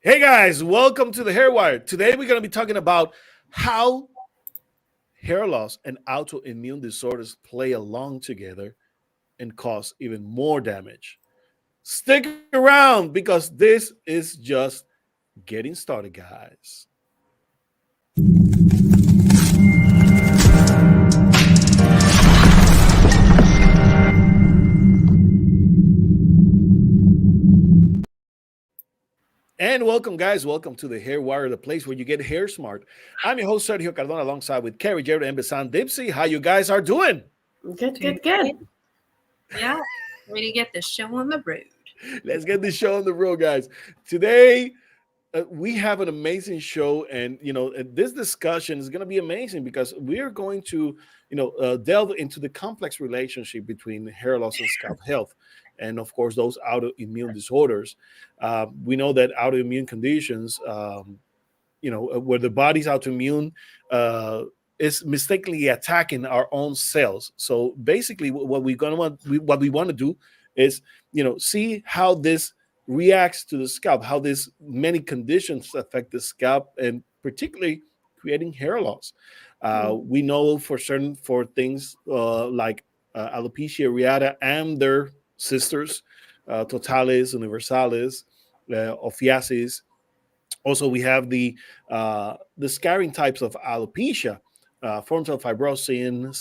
Hey guys, welcome to the Hair Wire. Today we're going to be talking about how hair loss and autoimmune disorders play along together and cause even more damage. Stick around because this is just getting started, guys. And welcome, guys. Welcome to the Hair Wire, the place where you get hair smart. I'm your host, Sergio Cardona, alongside with Carrie, Jared, and Besan Dipsy. How you guys are doing? Good, Doing good, good. great. Yeah, ready to get this show on the road. Let's get this show on the road, guys. Today, we have an amazing show, and this discussion is going to be amazing because we're going to delve into the complex relationship between hair loss and scalp health, and of course those autoimmune disorders. We know that autoimmune conditions, where the body's autoimmune, is mistakenly attacking our own cells. So basically, what we want to do is see how this reacts to the scalp, how these many conditions affect the scalp, and particularly creating hair loss. We know for certain for things like alopecia areata and their sisters, totalis, universalis, ophiacis. Also, we have the scarring types of alopecia, frontal fibrosing,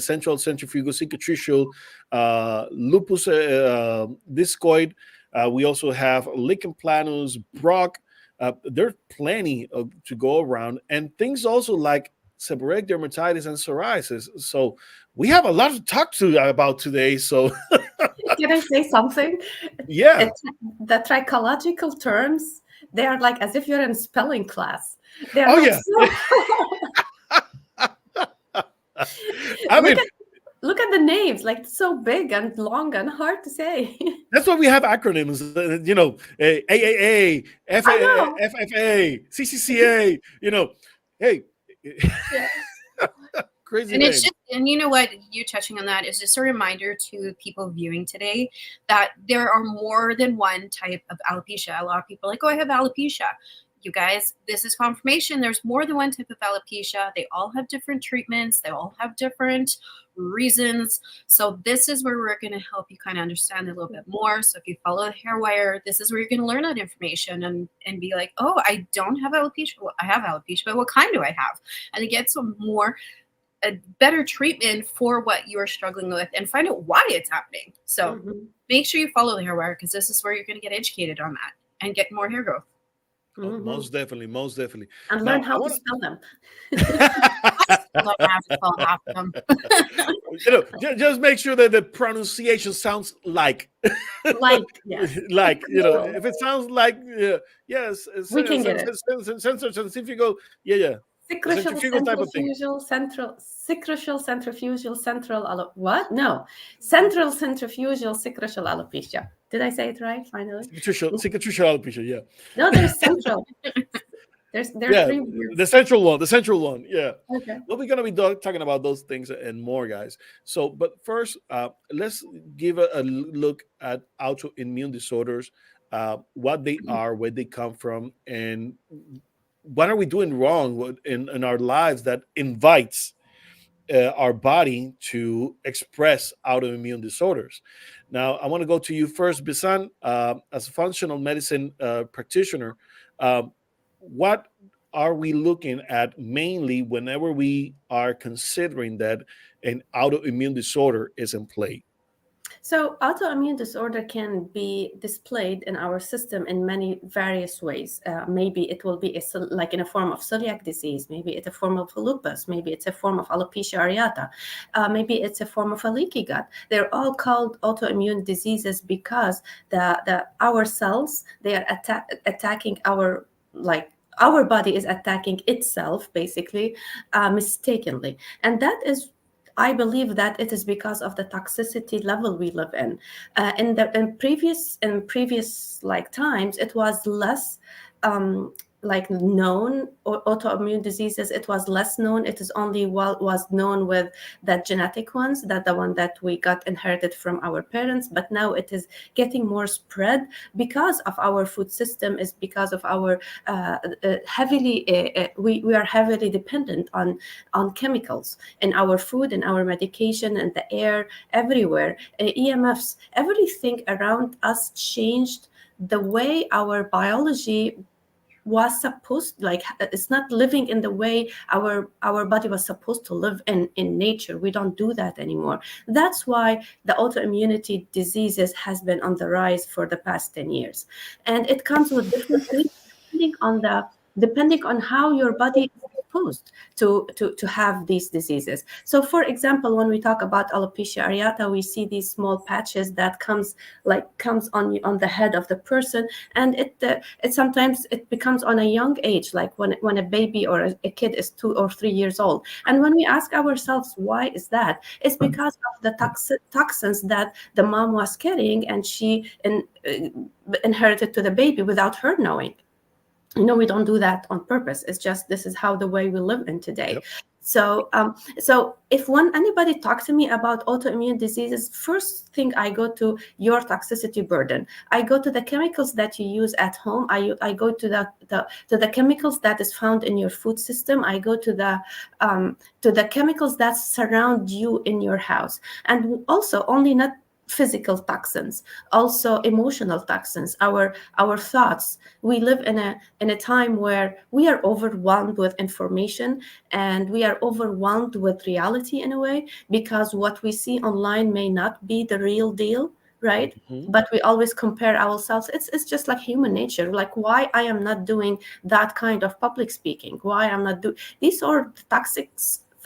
central centrifugal cicatricial, lupus discoid. We also have lichen planus, Brock. There's plenty to go around, and things also like seborrheic dermatitis and psoriasis. So we have a lot to talk to about today. So Can I say something? yeah. The trichological terms, they are like as if you're in spelling class. They are Oh like yeah. so. I look mean, at look at the names, like so big and long and hard to say. that's why we have acronyms, AAA, I know. FFA, CCCA, hey, Yeah. crazy And it's names. just, and you know what, you touching on that is just a reminder to people viewing today that there are more than one type of alopecia. A lot of people are like, oh, I have alopecia. You guys, this is confirmation. There's more than one type of alopecia. They all have different treatments. They all have different reasons. So this is where we're going to help you kind of understand a little bit more. So if you follow the hair wire, this is where you're going to learn that information and be like, oh, I don't have alopecia. Well, I have alopecia, but what kind do I have? And to get some more a better treatment for what you're struggling with and find out why it's happening. So Mhm. make sure you follow the hair wire because this is where you're going to get educated on that and get more hair growth. Oh, Mhm. most definitely, most definitely. And learn Now, I how to want spell them. I still don't have to spell half of them. just make sure that the pronunciation sounds like, Like, yeah, like, So if it sounds like, yes, we can get it. centrifugal, yeah, Secretional centrifugal type of thing. centrifugal central what? No, central centrifugal secretional alopecia. Did I say it right? Finally, Cicatricial alopecia, yeah. no. There's central. There are Yeah, three the words. central one. Yeah. Okay. Well, we're gonna be talking about those things and more, guys. So, but first, let's give a look at autoimmune disorders, what they are, where they come from, and what are we doing wrong in our lives that invites our body to express autoimmune disorders. Now, I want to go to you first, Bisan, as a functional medicine practitioner. Um, what are we looking at mainly whenever we are considering that an autoimmune disorder is in play? So, autoimmune disorder can be displayed in our system in many various ways. Maybe it will be like in a form of celiac disease, maybe it's a form of lupus, maybe it's a form of alopecia areata, maybe it's a form of a leaky gut. They're all called autoimmune diseases because the our cells, they are attacking our, like, our body is attacking itself basically, mistakenly, and that is, I believe that it is because of the toxicity level we live in. In previous like times, it was less, um, like known autoimmune diseases, it was less known. It is only what was known with the genetic ones, that the one that we got inherited from our parents. But now it is getting more spread because of our food system, is because of our we are heavily dependent on chemicals in our food, in our medication, and the air, everywhere. EMFs, everything around us changed the way our biology was supposed, like it's not living in the way our body was supposed to live in nature. We don't do that anymore. That's why the autoimmunity diseases has been on the rise for the past 10 years, and it comes with different things depending on how your body is exposed to have these diseases. So for example, when we talk about alopecia areata, we see these small patches that comes on the head of the person, and it sometimes it becomes on a young age, like when a baby or a kid is 2 or 3 years old. And when we ask ourselves why is that, it's because of the toxins that the mom was carrying, and she inherited to the baby without her knowing. We don't do that on purpose. It's just this is how the way we live in today. Yep. So if when anybody talks to me about autoimmune diseases, first thing I go to your toxicity burden. I go to the chemicals that you use at home. I go to the chemicals that is found in your food system. I go to the chemicals that surround you in your house, and also only not physical toxins, also emotional toxins, our thoughts. We live in a time where we are overwhelmed with information, and we are overwhelmed with reality in a way, because what we see online may not be the real deal, right? Mhm. But we always compare ourselves. It's just like human nature, like why I am not doing that kind of public speaking, why I'm not doing these are toxic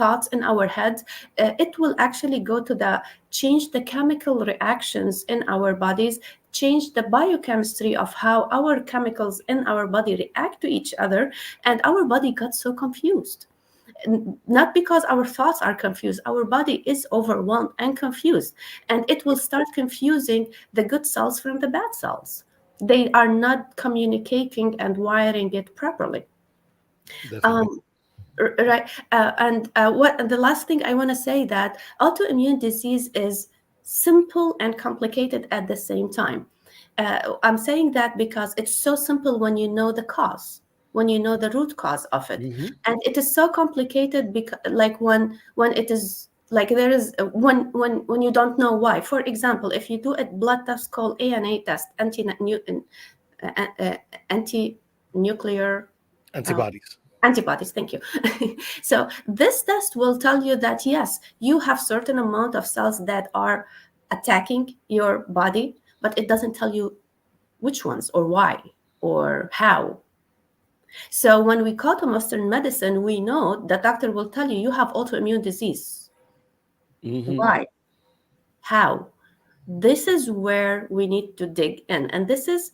thoughts in our heads. It will actually go to the change the chemical reactions in our bodies, change the biochemistry of how our chemicals in our body react to each other, and our body got so confused. Not because our thoughts are confused, our body is overwhelmed and confused, and it will start confusing the good cells from the bad cells. They are not communicating and wiring it properly. Definitely. um, right. And the last thing I want to say, that autoimmune disease is simple and complicated at the same time. I'm saying that because it's so simple when you know the cause, when you know the root cause of it, Hmm. and it is so complicated because, like, when it is like there is when you don't know why. For example, if you do a blood test called ANA test, uh, uh, anti-nuclear uh, Antibodies. antibodies, thank you. So this test will tell you that yes, you have certain amount of cells that are attacking your body, but it doesn't tell you which ones or why or how. So when we go to Western medicine, we know the doctor will tell you you have autoimmune disease. Hmm. Why? How? This is where we need to dig in, and this is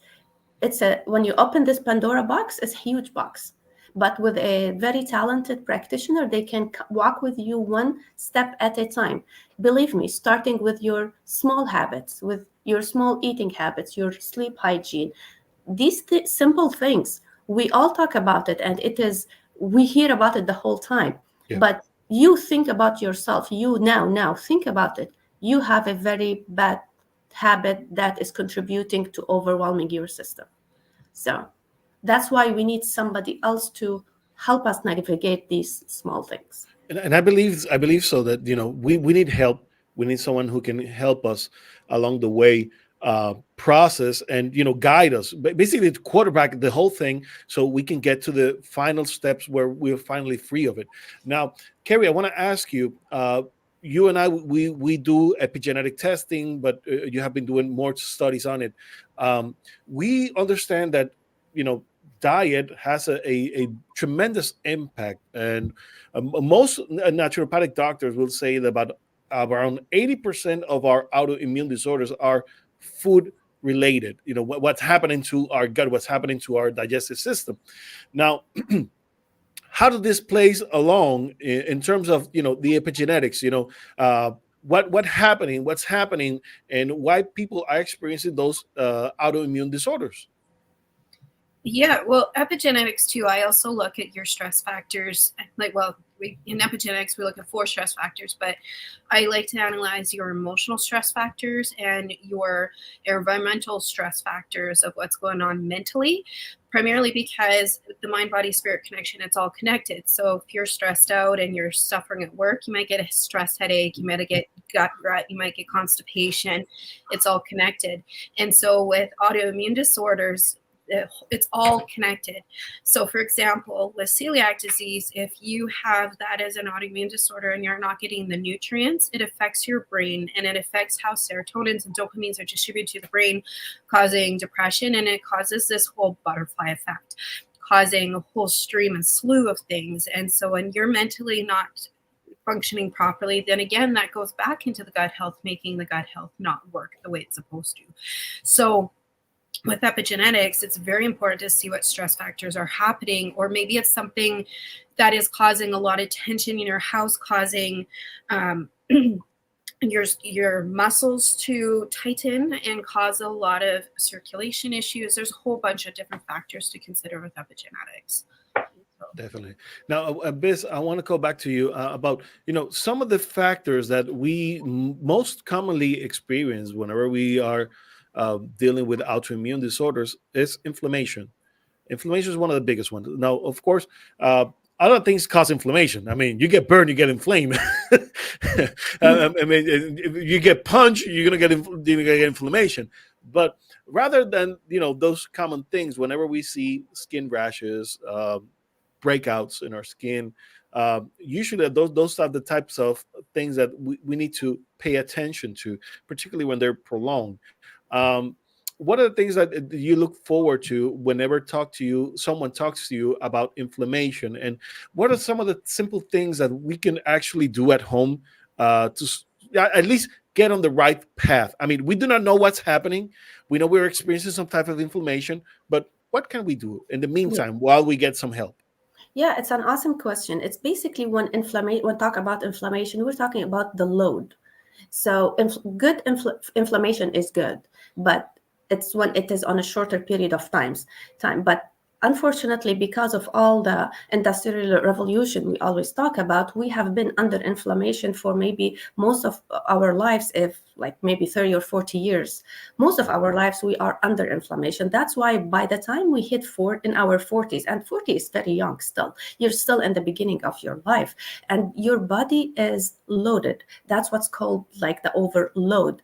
it's a when you open this Pandora box, it's a huge box. But with a very talented practitioner, they can walk with you one step at a time. Believe me, starting with your small habits, with your small eating habits, your sleep hygiene, these simple things, we all talk about it, and we hear about it the whole time. Yeah. But you think about yourself, you now think about it. You have a very bad habit that is contributing to overwhelming your system. So that's why we need somebody else to help us navigate these small things. And I believe so that we need help. We need someone who can help us along the way, process and guide us, basically to quarterback the whole thing, so we can get to the final steps where we're finally free of it. Now, Carrie, I want to ask you. You and I, we do epigenetic testing, but you have been doing more studies on it. We understand that diet has a tremendous impact, and most naturopathic doctors will say that about around 80% of our autoimmune disorders are food related. What's happening to our gut, what's happening to our digestive system. Now, how does this plays along in terms of the epigenetics? What's happening, and why people are experiencing those autoimmune disorders? Yeah, well, epigenetics too. I also look at your stress factors. Like, well, in epigenetics, we look at 4 stress factors, but I like to analyze your emotional stress factors and your environmental stress factors of what's going on mentally, primarily because the mind body spirit connection, it's all connected. So if you're stressed out and you're suffering at work, you might get a stress headache, you might get gut rut, you might get constipation. It's all connected. And so with autoimmune disorders, it's all connected. So, for example, with celiac disease, if you have that as an autoimmune disorder and you're not getting the nutrients, it affects your brain and it affects how serotonins and dopamines are distributed to the brain, causing depression. And it causes this whole butterfly effect, causing a whole stream and slew of things. And so, when you're mentally not functioning properly, then again, that goes back into the gut health, making the gut health not work the way it's supposed to. So, with epigenetics, it's very important to see what stress factors are happening, or maybe it's something that is causing a lot of tension in your house, causing your muscles to tighten and cause a lot of circulation issues. There's a whole bunch of different factors to consider with epigenetics. Definitely. Now, Biz, I want to go back to you about some of the factors that we most commonly experience whenever we are dealing with autoimmune disorders is inflammation. Inflammation is one of the biggest ones. Now, of course, other things cause inflammation. I mean, you get burned, you get inflamed. I mean, if you get punched, you're gonna get inflammation. But rather than those common things, whenever we see skin rashes, breakouts in our skin, usually those are the types of things that we need to pay attention to, particularly when they're prolonged. Um, what are the things that you look forward to whenever someone talks to you about inflammation, and what are some of the simple things that we can actually do at home at least get on the right path? I mean, we do not know what's happening. We know we're experiencing some type of inflammation, but what can we do in the Yeah. meantime while we get some help? Yeah, it's an awesome question. It's basically when talk about inflammation, we're talking about the load. So good inflammation is good, but it's when it is on a shorter period of time. But unfortunately, because of all the industrial revolution we always talk about, we have been under inflammation for maybe most of our lives, if like maybe 30 or 40 years. Most of our lives we are under inflammation. That's why by the time we hit in our 40s, and 40 is very young still, you're still in the beginning of your life, and your body is loaded. That's what's called like the overload.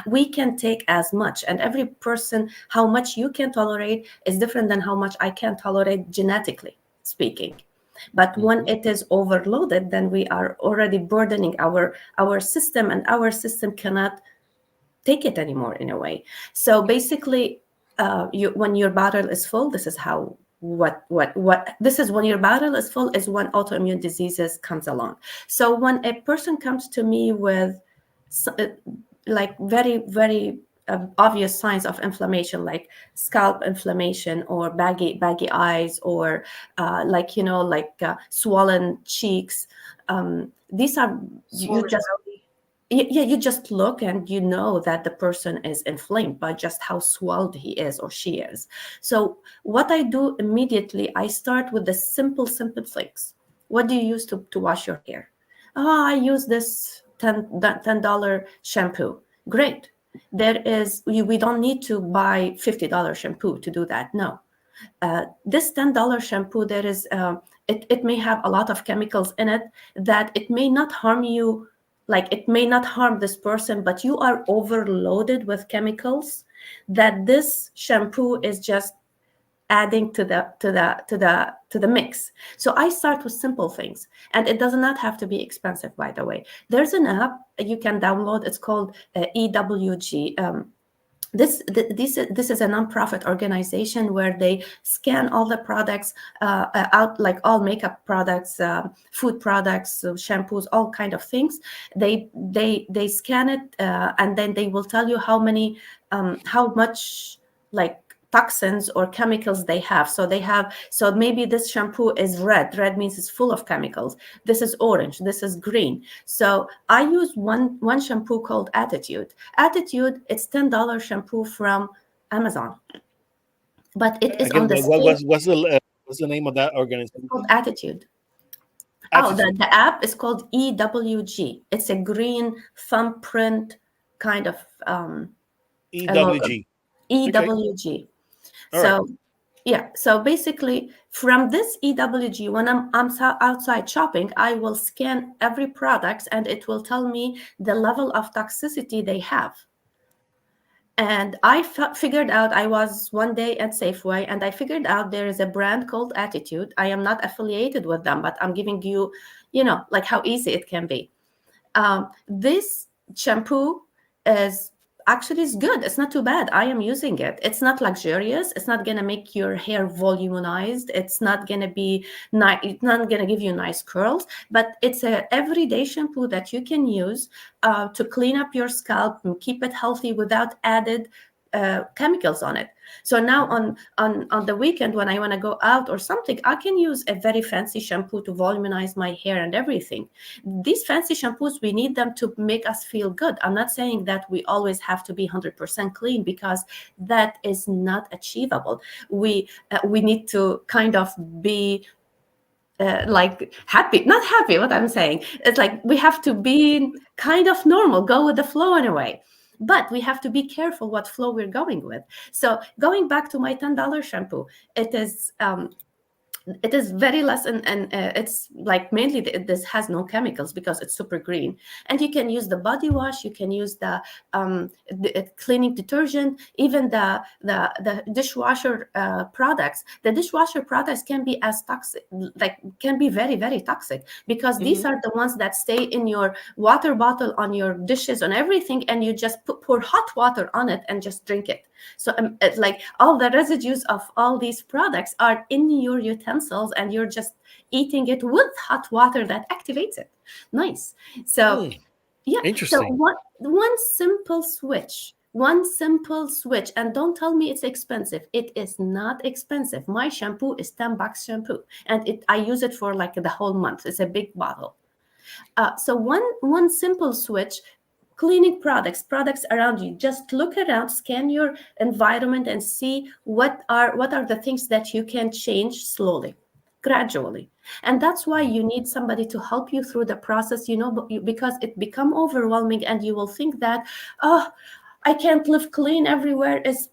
We can take as much, and every person, how much you can tolerate is different than how much I can tolerate, genetically speaking. But when Mhm. it is overloaded, then we are already burdening our system, and our system cannot take it anymore in a way. So basically, when your bottle is full, this is how what this is when your bottle is full is when autoimmune diseases comes along. So when a person comes to me with like very obvious signs of inflammation, like scalp inflammation, or baggy eyes, or swollen cheeks, these are, you Swollen just, belly. yeah, you just look and you know that the person is inflamed by just how swelled he is or she is. So what I do immediately, I start with the simple things. What do you use to wash your hair? Oh, I use this $10 shampoo. Great. We don't need to buy $50 shampoo to do that. No. This $10 shampoo, it may have a lot of chemicals in it that it may not harm you, like it may not harm this person, but you are overloaded with chemicals that this shampoo is just adding to the mix. So I start with simple things, and it does not have to be expensive, by the way. There's an app you can download. It's called EWG. This is a nonprofit organization where they scan all the products out, like all makeup products, food products, shampoos, all kind of things. They scan it, and then they will tell you how much, like, toxins or chemicals they have. So maybe this shampoo is red means it's full of chemicals. This is orange, this is green. So I use one shampoo called Attitude. It's $10 shampoo from Amazon. but it is Again, on the same. what's the name of that It's organization? called Attitude. Oh, Attitude. the app is called EWG. It's a green thumbprint kind of a logo. EWG. Okay. EWG. All right. So yeah, so basically from this EWG, when outside shopping, I will scan every product and it will tell me the level of toxicity they have. And I figured out, I was one day at Safeway and I figured out there is a brand called Attitude. I am not affiliated with them, but I'm giving you, like how easy it can be. This shampoo is actually is good. It's not too bad. I am using it. It's not luxurious. It's not gonna make your hair volumized. It's not gonna be nice. It's not gonna give you nice curls. But it's a everyday shampoo that you can use to clean up your scalp and keep it healthy without added chemicals on it. So now on the weekend when I want to go out or something, I can use a very fancy shampoo to voluminize my hair and everything. These fancy shampoos, we need them to make us feel good. I'm not saying that we always have to be 100% clean, because that is not achievable. We need to kind of be like happy, not happy. What I'm saying, it's like we have to be kind of normal, go with the flow in a way. But we have to be careful what flow we're going with. So going back to my $10 shampoo, it is very less, and it's like mainly this has no chemicals because it's super green. And you can use the body wash, you can use the cleaning detergent, even the dishwasher products. The dishwasher products can be as toxic, like can be very, very toxic, because these Hmm. are the ones that stay in your water bottle, on your dishes, on everything, and you just pour hot water on it and just drink it. So it's like all the residues of all these products are in your utensils, and you're just eating it with hot water that activates it. Nice. So Hmm. yeah. So Interesting. one simple switch, and don't tell me it's expensive. It is not expensive. My shampoo is $10 shampoo, and I use it for like the whole month. It's a big bottle. So one simple switch, cleaning products around you. Just look around, scan your environment, and see what are the things that you can change slowly, gradually. And that's why you need somebody to help you through the process, because it become overwhelming, and you will think that, oh, I can't live clean, everywhere is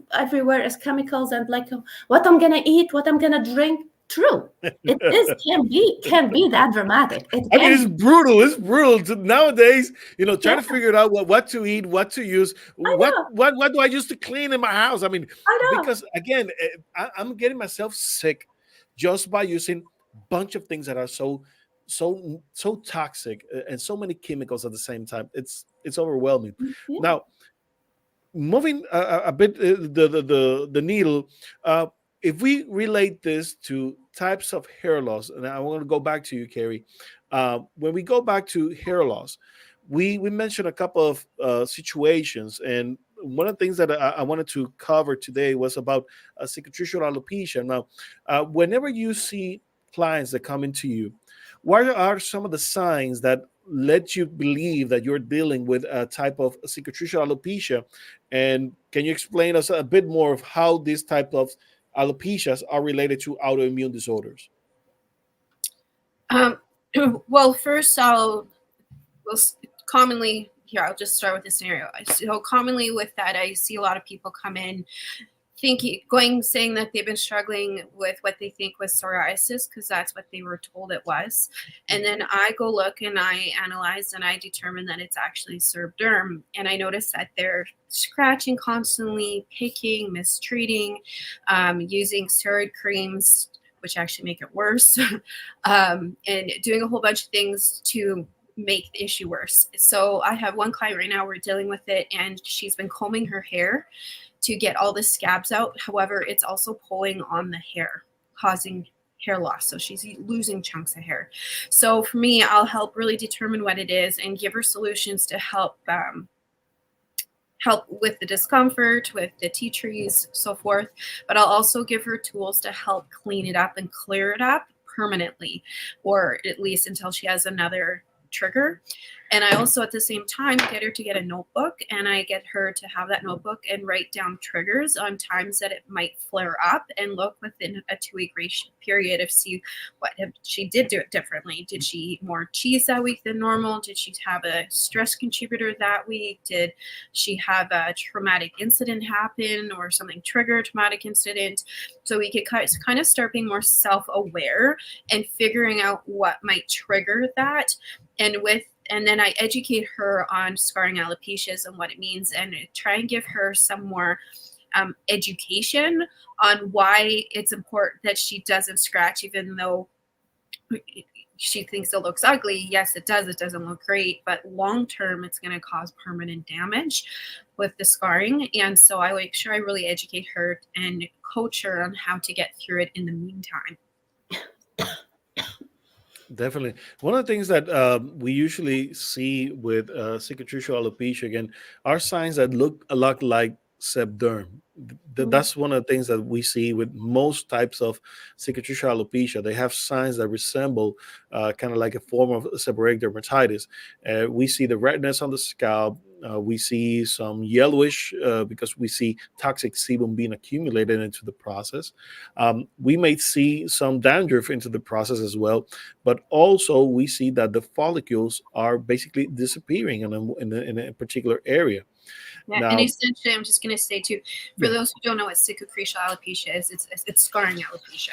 chemicals, and like what I'm gonna eat, what I'm gonna drink. True, it is can be that dramatic. It I mean, can it's be. brutal. It's brutal nowadays. Yeah, Trying to figure out what to eat, what to use, I what know, what do I use to clean in my house. I mean, I know. because again, I'm getting myself sick just by using a bunch of things that are so toxic, and so many chemicals at the same time. It's overwhelming. Yeah. Now, moving a bit the needle, uh, if we relate this to types of hair loss, and I want to go back to you, Carrie. When we go back to hair loss, we mentioned a couple of situations, and one of the things that I wanted to cover today was about cicatricial alopecia. Now, whenever you see clients that come into you, what are some of the signs that let you believe that you're dealing with a type of cicatricial alopecia? And can you explain us a bit more of how these type of alopecias are related to autoimmune disorders? Um, well, first well, commonly here, I'll just start with the scenario. So commonly with that, I see a lot of people come in saying that they've been struggling with what they think was psoriasis, because that's what they were told it was. And then I go look and I analyze and I determine that it's actually derm. And I notice that they're scratching constantly, picking, mistreating, using steroid creams, which actually make it worse, and doing a whole bunch of things to make the issue worse. So I have one client right now, we're dealing with it, and she's been combing her hair to get all the scabs out. However, it's also pulling on the hair, causing hair loss. So she's losing chunks of hair. So for me, I'll help really determine what it is and give her solutions to help with the discomfort, with the tea trees, so forth. But I'll also give her tools to help clean it up and clear it up permanently, or at least until she has another trigger. And I also, at the same time, get her to get a notebook, and I get her to have that notebook and write down triggers on times that it might flare up, and look within a 2 week period of see what if she did do it differently. Did she eat more cheese that week than normal? Did she have a stress contributor that week? Did she have a traumatic incident happen, or something trigger a traumatic incident? So we could kind of start being more self-aware and figuring out what might trigger that. And then I educate her on scarring alopecias and what it means, and try and give her some more education on why it's important that she doesn't scratch, even though she thinks it looks ugly. Yes, it does. It doesn't look great, but long term, it's going to cause permanent damage with the scarring. And so I make sure I really educate her and coach her on how to get through it in the meantime. Definitely. One of the things that we usually see with cicatricial alopecia, again, are signs that look a lot like sebderm. That's one of the things that we see with most types of cicatricial alopecia. They have signs that resemble kind of like a form of seborrheic dermatitis. We see the redness on the scalp. We see some yellowish because we see toxic sebum being accumulated into the process. We may see some dandruff into the process as well, but also we see that the follicles are basically disappearing in a particular area. Yeah, Now, and essentially, I'm just going to say too, for yeah, those who don't know what cicatricial alopecia is, it's scarring alopecia.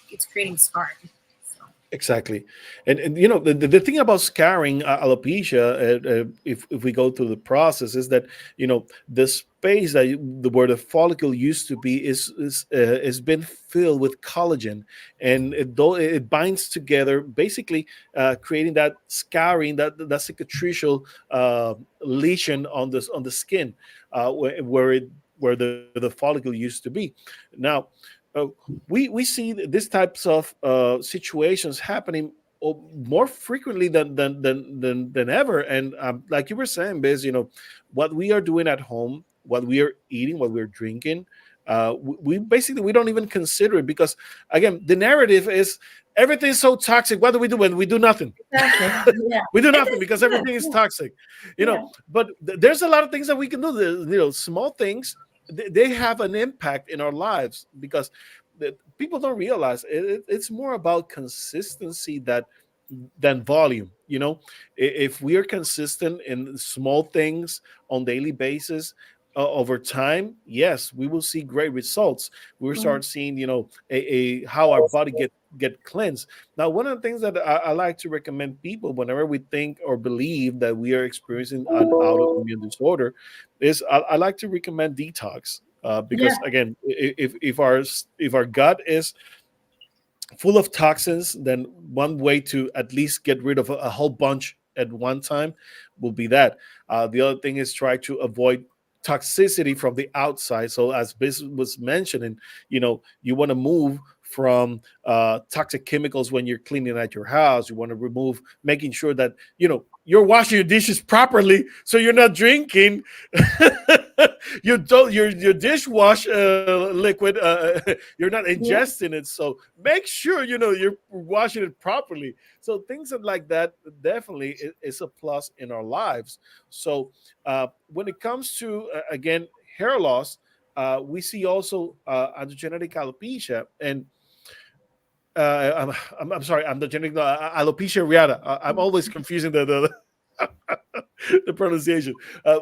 It's creating scarring. So. exactly. And you know, the thing about scarring alopecia, if we go through the process, is that, you know, the space that where the follicle used to be is been filled with collagen, and though it binds together, basically creating that scarring, that cicatricial lesion on the skin, where the follicle used to be. Now, uh, we see these types of situations happening more frequently than ever. And like you were saying, Biz, you know, what we are doing at home, what we are eating, what we're drinking, we basically we don't even consider it, because again, the narrative is everything's so toxic. What do we do when we do nothing? Exactly. Yeah. We do It nothing is because good. everything is toxic, you Yeah. know. But there's a lot of things that we can do. You know, small things, they have an impact in our lives, because people don't realize it's more about consistency than volume. You know, if we are consistent in small things on daily basis, over time, yes, we will see great results. We'll Mhm. start seeing, you know, a how our body get cleansed. Now, one of the things that I like to recommend people whenever we think or believe that we are experiencing an autoimmune disorder is I like to recommend detox. Yeah. Because again, if our gut is full of toxins, then one way to at least get rid of a whole bunch at one time will be that. The other thing is try to avoid toxicity from the outside. So as Biz was mentioning, you know, you want to move from toxic chemicals when you're cleaning at your house. You want to remove, making sure that, you know, you're washing your dishes properly, so you're not drinking your dishwash liquid. You're not Yeah. ingesting it, so make sure, you know, you're washing it properly. So things like that definitely is a plus in our lives. So when it comes to again, hair loss, we see also androgenetic alopecia. And I'm sorry, androgenetic alopecia areata. I'm always confusing the pronunciation.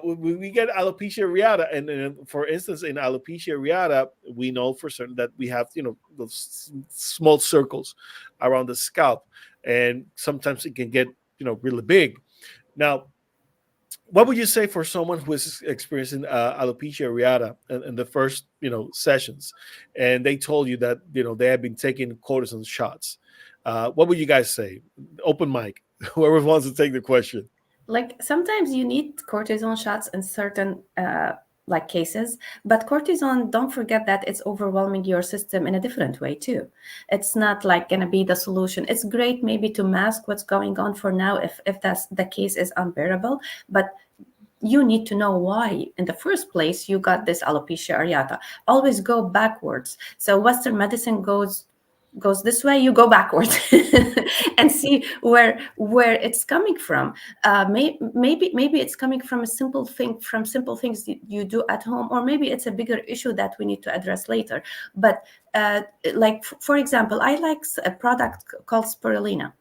We get alopecia areata, and for instance, in alopecia areata, we know for certain that we have, you know, those small circles around the scalp, and sometimes it can get, you know, really big. Now, what would you say for someone who is experiencing alopecia areata in the first, you know, sessions, and they told you that, you know, they have been taking cortisone shots? What would you guys say? Open mic, whoever wants to take the question. Like sometimes you need cortisone shots in certain like cases, but cortisone, don't forget that it's overwhelming your system in a different way too. It's not like gonna be the solution. It's great maybe to mask what's going on for now if that's the case is unbearable, but you need to know why in the first place you got this alopecia areata. Always go backwards. So Western medicine goes goes this way, you go backward and see where it's coming from. Maybe it's coming from a simple thing, from simple things you do at home, or maybe it's a bigger issue that we need to address later. But like for example, I like a product called spirulina.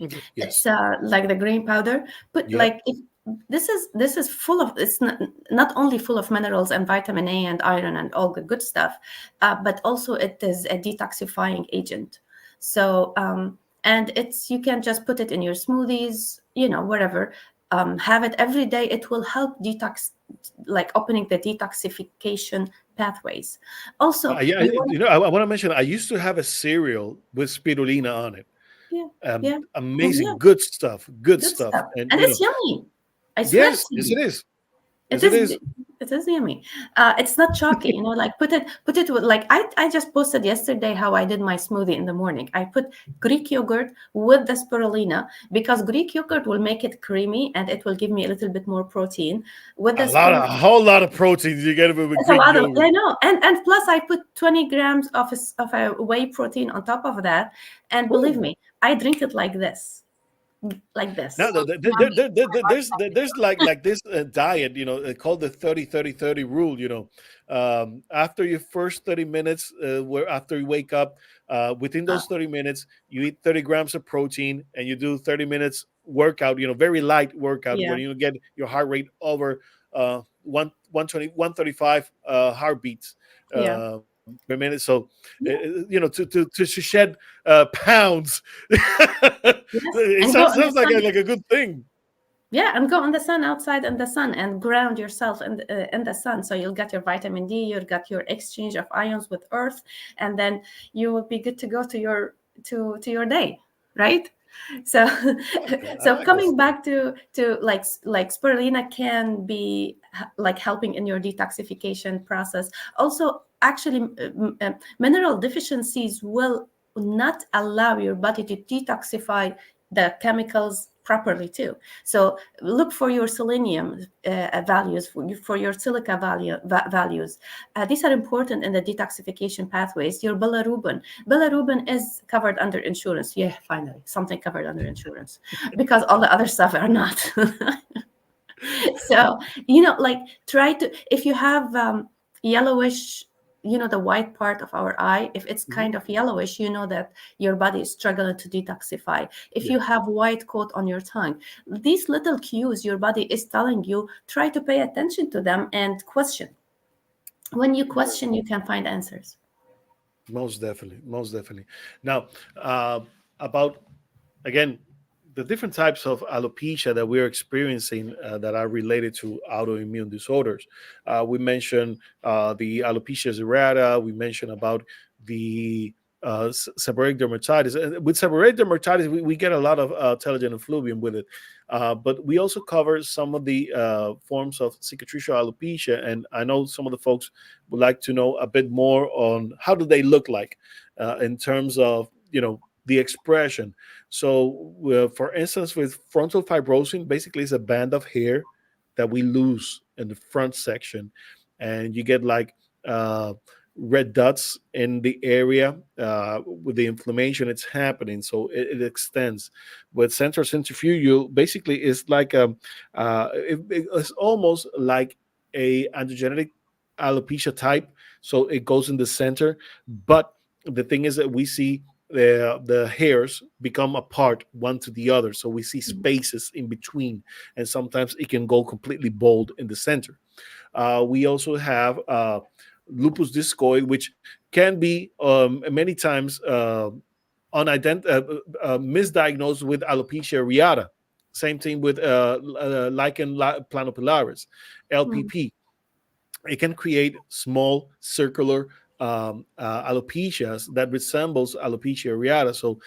Okay. It's Yes. like the green powder, but Yep. like if this is full of, it's not only full of minerals and vitamin A and iron and all the good stuff, but also it is a detoxifying agent. So and it's, you can just put it in your smoothies, wherever. Have it every day. It will help detox, like opening the detoxification pathways. Also, Yeah, you want, I want to mention I used to have a cereal with spirulina on it. yeah, yeah, yeah, Amazing, good stuff, good good stuff. stuff, And and it's yummy. I swear yes, to yes, you. it is. It Yes, it is is. it is yummy. It's not chalky, like put it with, like, I just posted yesterday how I did my smoothie in the morning. I put Greek yogurt with the spirulina, because Greek yogurt will make it creamy and it will give me a little bit more protein. With the A spirulina, whole lot of protein you get with it's a Greek lot of, yogurt. I know, and plus I put 20 grams of a whey protein on top of that, and believe Ooh. me, I drink it like this, like this. Now, So yummy. I love there's like this diet, called the 30-30-30 rule. After your first 30 minutes, where after you wake up, within Uh, those 30 minutes, you eat 30 grams of protein and you do 30 minutes workout. Very light workout yeah, when you get your heart rate over 120, 135 heartbeats yeah, per minute. So, yeah, to shed pounds. yes, It and go sounds in the sounds like sun. a good thing. Yeah, and go in the sun, outside in the sun, and ground yourself in the sun. So you'll get your vitamin D, you'll get your exchange of ions with Earth, and then you will be good to go to your day, right? So, I so like this coming stuff. back to like spirulina can be like helping in your detoxification process. Also, actually, mineral deficiencies will not allow your body to detoxify the chemicals properly too. So look for your selenium values, for your silica values. These are important in the detoxification pathways. Your bilirubin is covered under insurance. Yeah, finally something covered under insurance, because all the other stuff are not. So like, try to, if you have yellowish, the white part of our eye, if it's Mhm. kind of yellowish, that your body is struggling to detoxify. If Yeah. you have white coat on your tongue, these little cues your body is telling you, try to pay attention to them and question. When you question, you can find answers. Most definitely, most definitely. Now, about, again, the different types of alopecia that we're experiencing that are related to autoimmune disorders. We mentioned the alopecia areata. We mentioned about the seborrheic dermatitis. And with seborrheic dermatitis, we get a lot of telogen effluvium with it. But we also cover some of the forms of cicatricial alopecia. And I know some of the folks would like to know a bit more on how do they look like in terms of, the expression. So, for instance, with frontal fibrosing, basically it's a band of hair that we lose in the front section, and you get like red dots in the area with the inflammation it's happening. So it extends. With central centrifugal, basically it's like it's almost like a androgenetic alopecia type. So it goes in the center, but the thing is that we see the hairs become apart one to the other, so we see Mhm. spaces in between, and sometimes it can go completely bald in the center. We also have lupus discoid, which can be many times misdiagnosed with alopecia areata. Same thing with lichen planopilaris, Mm. LPP. It can create small circular alopecias that resembles alopecia areata. So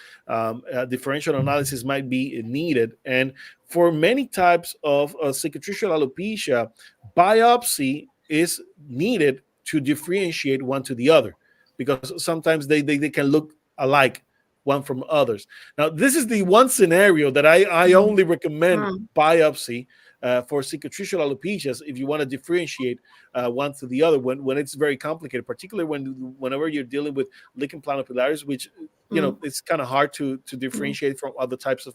differential analysis might be needed. And for many types of cicatricial alopecia, biopsy is needed to differentiate one to the other, because sometimes they can look alike one from others. Now, this is the one scenario that I Mm. only recommend Mm. biopsy for cicatricial alopecias, if you want to differentiate one to the other, when it's very complicated, particularly whenever you're dealing with lichen planopilaris, which Mm. it's kind of hard to Mm. differentiate from other types of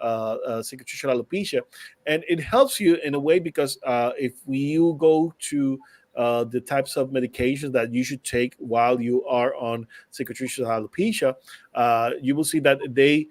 cicatricial alopecia, and it helps you in a way because if you go to the types of medications that you should take while you are on cicatricial alopecia, you will see that they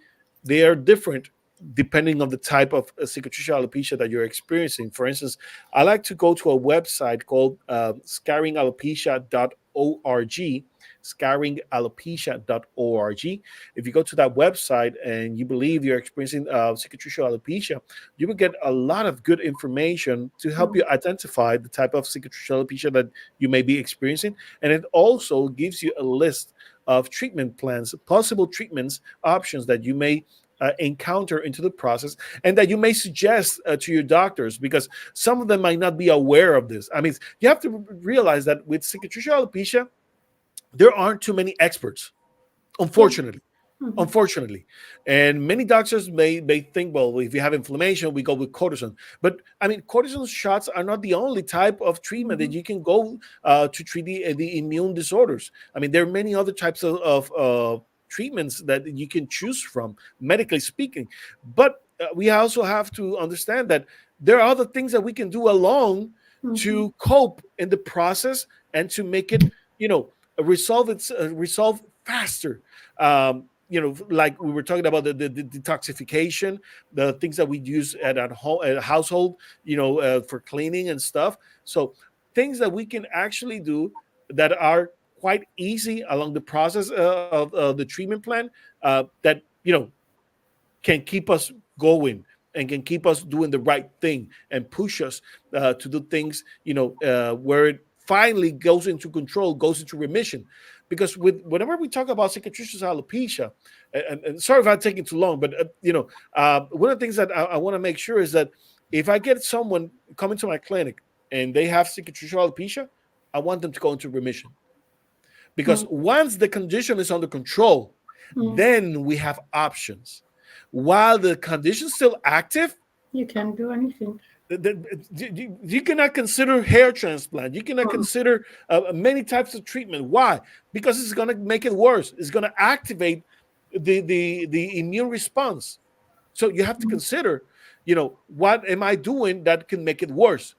are different depending on the type of cicatricial alopecia that you're experiencing. For instance, I like to go to a website called scarringalopecia.org, scarringalopecia.org. If you go to that website and you believe you're experiencing cicatricial alopecia, you will get a lot of good information to help you Mm. identify the type of cicatricial alopecia that you may be experiencing. And it also gives you a list of treatment plans, possible treatments, options that you may encounter into the process and that you may suggest to your doctors, because some of them might not be aware of this. I mean, you have to realize that with cicatricial alopecia, there aren't too many experts, Yeah. unfortunately. Mhm. Unfortunately, and many doctors may think, well, if you have inflammation, we go with cortisone. But I mean, cortisone shots are not the only type of treatment that Mhm. you can go to treat the immune disorders. I mean, there are many other types of treatments that you can choose from, medically speaking. But we also have to understand that there are other things that we can do along Mhm. to cope in the process and to make it, resolve faster. Like we were talking about the detoxification, the things that we use at home, at household, for cleaning and stuff. So things that we can actually do that are quite easy along the process of the treatment plan, that can keep us going and can keep us doing the right thing and push us to do things, where it finally goes into control, goes into remission. Because whenever we talk about cicatricial alopecia, and sorry if I'm taking too long, but one of the things that I want to make sure is that if I get someone coming to my clinic and they have cicatricial alopecia, I want them to go into remission. Because Mm. once the condition is under control, Mm. then we have options. While the condition is still active, You can do anything. you cannot consider hair transplant. You cannot Mm. consider many types of treatment. Why? Because it's going to make it worse. It's going to activate the immune response. So you have to Mm. consider, what am I doing that can make it worse?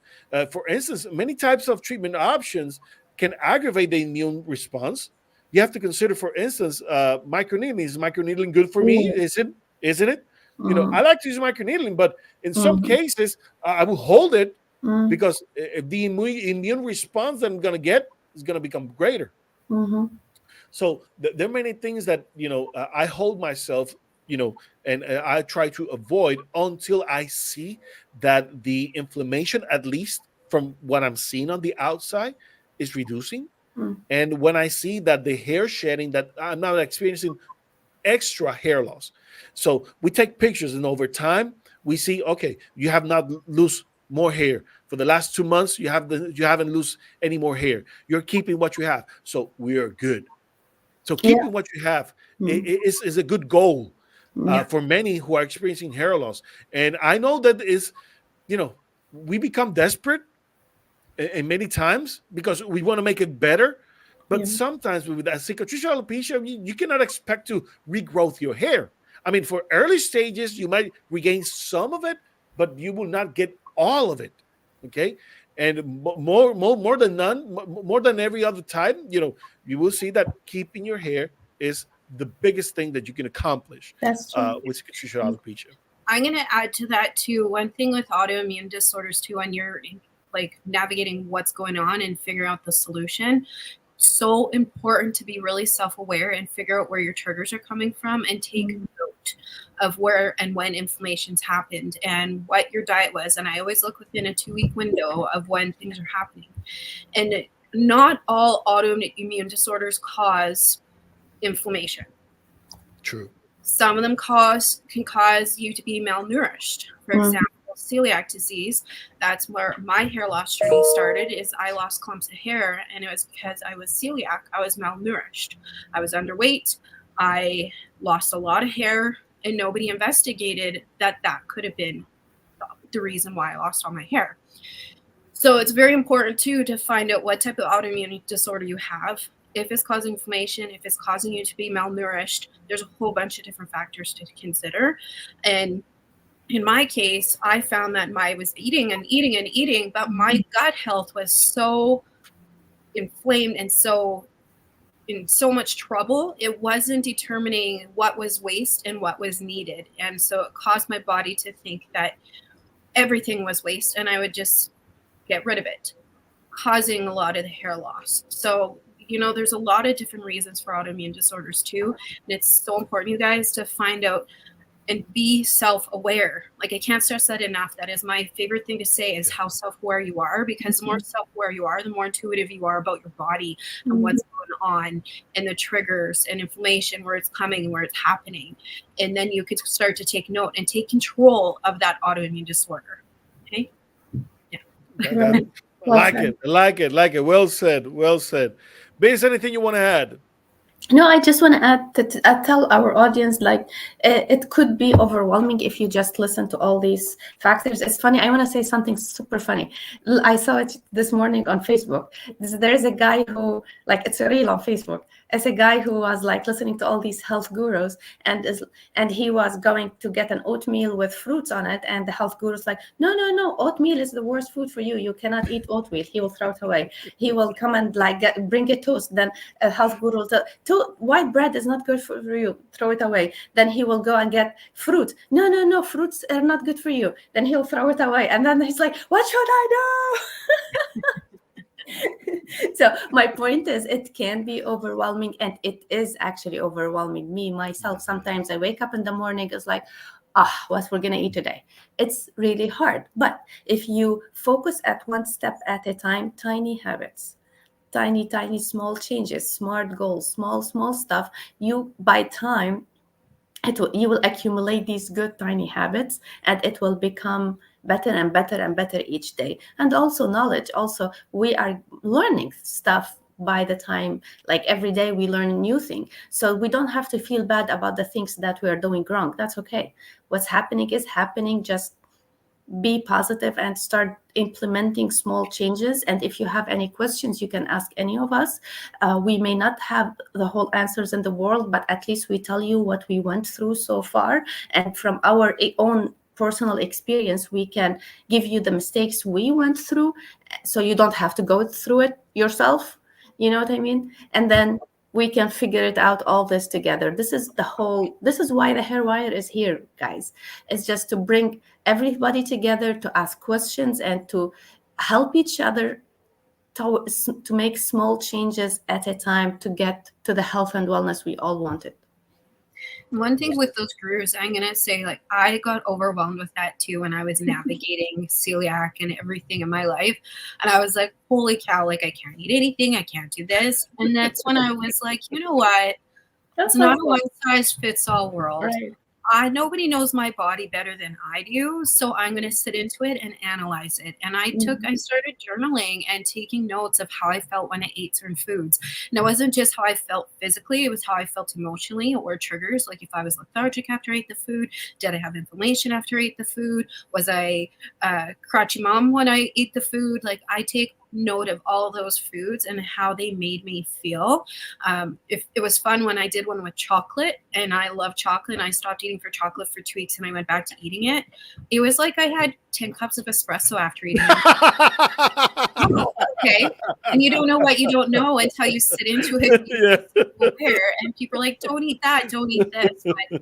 For instance, many types of treatment options can aggravate the immune response. You have to consider, for instance, microneedling. Is microneedling good for me? Yeah. Is it? Isn't it? I Mm. like to use microneedling, but in some Mhm. cases, I will hold it Mm. because if the immune response that I'm going to get is going to become greater. Mhm. So there are many things that I hold myself, and I try to avoid until I see that the inflammation, at least from what I'm seeing on the outside, is reducing. Mm. And when I see that the hair shedding, that I'm not experiencing extra hair loss. So we take pictures, and over time we see, okay, you have not lose more hair for the last 2 months. You haven't lose any more hair. You're keeping what you have, so we are good. So Yeah. keeping what you have Mm. is a good goal Yeah. for many who are experiencing hair loss. And I know that is, we become desperate and many times because we want to make it better. But Yeah. sometimes with that cicatricial alopecia, you cannot expect to regrowth your hair. I mean, for early stages, you might regain some of it, but you will not get all of it. Okay, and more than none, more than every other time, you will see that keeping your hair is the biggest thing that you can accomplish That's true. with cicatricial Mm. alopecia. I'm going to add to that too. One thing with autoimmune disorders too, when you're like navigating what's going on and figuring out the solution, so important to be really self-aware and figure out where your triggers are coming from and take Mm. note of where and when inflammation's happened and what your diet was. And I always look within a 2-week window of when things are happening. And not all autoimmune disorders cause inflammation. True. Some of them can cause you to be malnourished. For Mm. example, celiac disease. That's where my hair loss journey started. Is I lost clumps of hair, and it was because I was celiac. I was malnourished. I was underweight. I lost a lot of hair, and nobody investigated that could have been the reason why I lost all my hair. So it's very important too to find out what type of autoimmune disorder you have. If it's causing inflammation, if it's causing you to be malnourished, there's a whole bunch of different factors to consider. And in my case, I found that I was eating and eating and eating, but my gut health was so inflamed and so in so much trouble, it wasn't determining what was waste and what was needed. And so it caused my body to think that everything was waste and I would just get rid of it, causing a lot of the hair loss. So, there's a lot of different reasons for autoimmune disorders too. And it's so important, you guys, to find out and be self-aware. Like, I can't stress that enough. That is my favorite thing to say, is how self-aware you are, because the more self-aware you are, the more intuitive you are about your body and what's going on and the triggers and inflammation, where it's coming, where it's happening. And then you could start to take note and take control of that autoimmune disorder. Okay? Yeah. I like it. Well said. Base, anything you want to add? No, I just want to add that tell our audience, like, it could be overwhelming if you just listen to all these factors. It's funny. I want to say something super funny. I saw it this morning on Facebook. There's a guy who, like, it's a reel on Facebook. It's a guy who was like listening to all these health gurus, and he was going to get an oatmeal with fruits on it, and the health guru's like, no, oatmeal is the worst food for you. You cannot eat oatmeal. He will throw it away. He will come and like bring a toast. Then a health guru will tell, white bread is not good for you. Throw it away. Then he will go and get fruit. No, fruits are not good for you. Then he'll throw it away. And then he's like, what should I do? So my point is, it can be overwhelming, and it is actually overwhelming. Me, myself, sometimes I wake up in the morning, it's like, what we're going to eat today. It's really hard. But if you focus at one step at a time, tiny habits, tiny, small changes, smart goals, small stuff, by time, you will accumulate these good tiny habits, and it will become better and better and better each day. And also knowledge. Also, we are learning stuff by the time, like every day we learn a new thing. So we don't have to feel bad about the things that we are doing wrong. That's okay. What's happening is happening. Just be positive and start implementing small changes. And if you have any questions, you can ask any of us. We may not have the whole answers in the world, but at least we tell you what we went through so far. And from our own personal experience, we can give you the mistakes we went through, so you don't have to go through it yourself. You know what I mean? And then we can figure it out, all this together. This is why the Hair Wire is here, guys. It's just to bring everybody together, to ask questions, and to help each other to make small changes at a time to get to the health and wellness we all wanted. One thing with those gurus, I'm going to say, like, I got overwhelmed with that too when I was navigating celiac and everything in my life. And I was like, holy cow, like, I can't eat anything. I can't do this. And that's when I was like, you know what? It's not a one size fits all world. Right. Nobody knows my body better than I do, so I'm going to sit into it and analyze it. And I started journaling and taking notes of how I felt when I ate certain foods. And it wasn't just how I felt physically, it was how I felt emotionally, or triggers. Like, if I was lethargic after I ate the food, did I have inflammation after I ate the food? Was I crotchety mom when I ate the food? Like, I take note of all those foods and how they made me feel. If it was fun when I did one with chocolate, and I love chocolate, and I stopped eating for chocolate for 2 weeks and I went back to eating it. It was like I had 10 cups of espresso after eating it. Okay. And you don't know what you don't know until you sit into it. And people are like, don't eat that, don't eat this. But,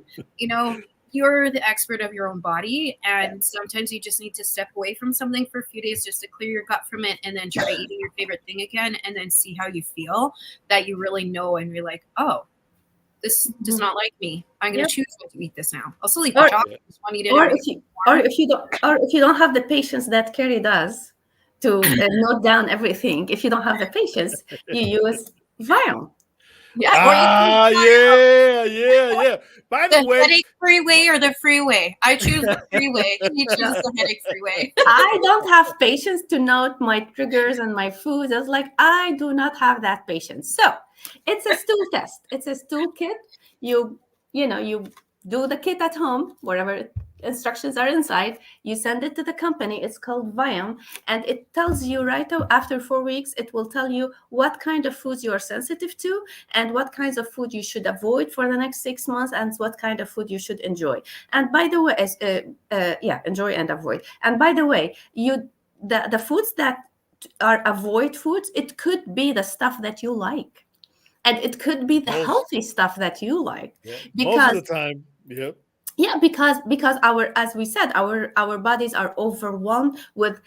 you're the expert of your own body, and sometimes you just need to step away from something for a few days just to clear your gut from it, and then try eating your favorite thing again, and then see how you feel, that you really know, and you're like, oh, this does not like me. I'm going to choose not to eat this now. I'll still eat the chocolate. I just want to eat it. Or if you don't have the patience that Carrie does to note down everything, if you don't have the patience, you use Viome. Yeah. Yeah. By the way, headache freeway or the freeway? I choose the freeway. You choose the headache freeway. I don't have patience to note my triggers and my foods. It's like, I do not have that patience. So it's a stool test. It's a stool kit. You do the kit at home, wherever instructions are inside. You send it to the company. It's called Viome, and it tells you after 4 weeks. It will tell you what kind of foods you are sensitive to, and what kinds of food you should avoid for the next 6 months, and what kind of food you should enjoy. And by the way, yeah, enjoy and avoid. And by the way, the foods that are avoid foods, it could be the stuff that you like, and it could be the Most, healthy stuff that you like, yeah, most of because the time. Yep. yeah, because our, as we said, our bodies are overwhelmed with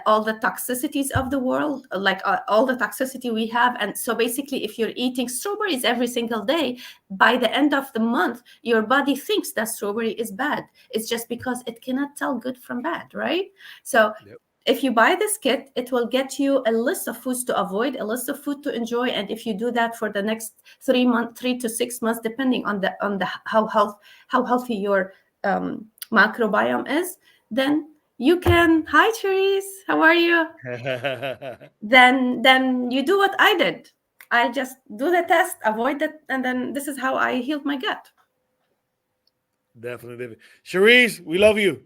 all the toxicities of the world, like all the toxicity we have. And so basically, if you're eating strawberries every single day, by the end of the month your body thinks that strawberry is bad. It's just because it cannot tell good from bad, right? So Yep. if you buy this kit, it will get you a list of foods to avoid, a list of food to enjoy. And if you do that for the next 3 months, 3 to 6 months, depending on the how healthy your microbiome is, then you can. Hi, Therese, how are you? Then you do what I did. I just do the test, avoid it, and then this is how I healed my gut. Definitely, David. Cherise, we love you.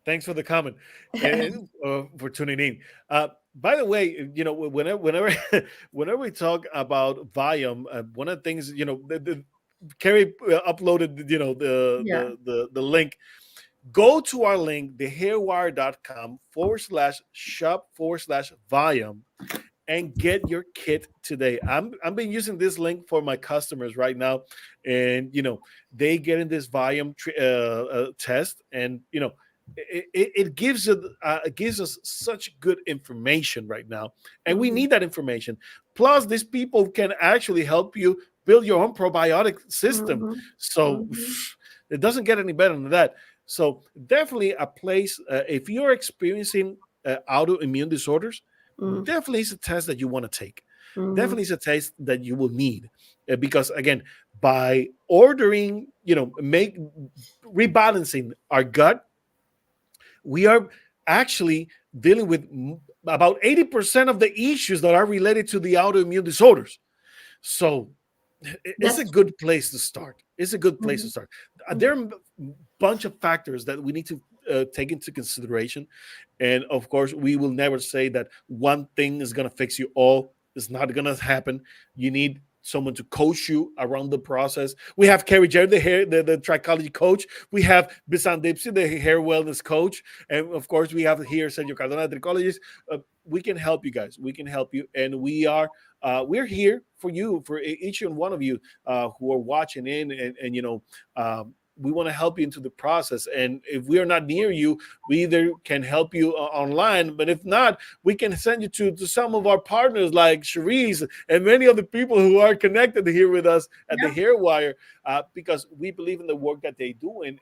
Thanks for the comment and for tuning in. By the way, whenever whenever we talk about Viome, one of the things, Carrie uploaded, Yeah. the link. Go to our link, thehairwire.com/shop/Viome, and get your kit today. I'm been using this link for my customers right now, and they get in this volume test, and it gives us such good information right now, and we Mhm. need that information. Plus, these people can actually help you build your own probiotic system. Mhm. So Mhm. it doesn't get any better than that. So definitely a place if you're experiencing autoimmune disorders, Mhm. definitely is a test that you want to take. Mhm. Definitely is a test that you will need because again, by ordering, make rebalancing our gut, we are actually dealing with about 80% of the issues that are related to the autoimmune disorders. So it's a That's. good place to start. It's a good place to Mhm. start. Mhm. There are a bunch of factors that we need to take into consideration. And of course, we will never say that one thing is going to fix you all. It's not going to happen. You need someone to coach you around the process. We have Carrie Jerry, the trichology coach. We have Bisan Dipsy, the hair wellness coach. And of course, we have here Sergio Cardona, the trichologist. We can help you guys. We can help you. And we're here for you, for each and one of you who are watching in, and we want to help you into the process. And if we are not near you, we either can help you online, but if not, we can send you to some of our partners like Cherise and many of the people who are connected here with us at the Yeah. Hair Wire, because we believe in the work that they do, and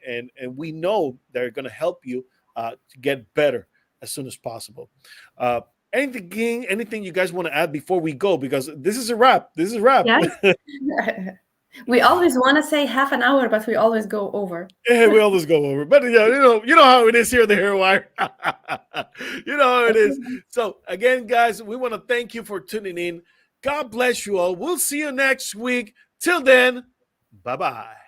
we know they're going to help you to get better as soon as possible. Uh, anything you guys want to add before we go? Because this is a wrap. This is a wrap. Yeah. We always want to say half an hour, but we always go over. We always go over, but yeah, you know how it is here at the Hair Wire. You know how it is. So again, guys, we want to thank you for tuning in. God bless you all. We'll see you next week. Till then, bye bye.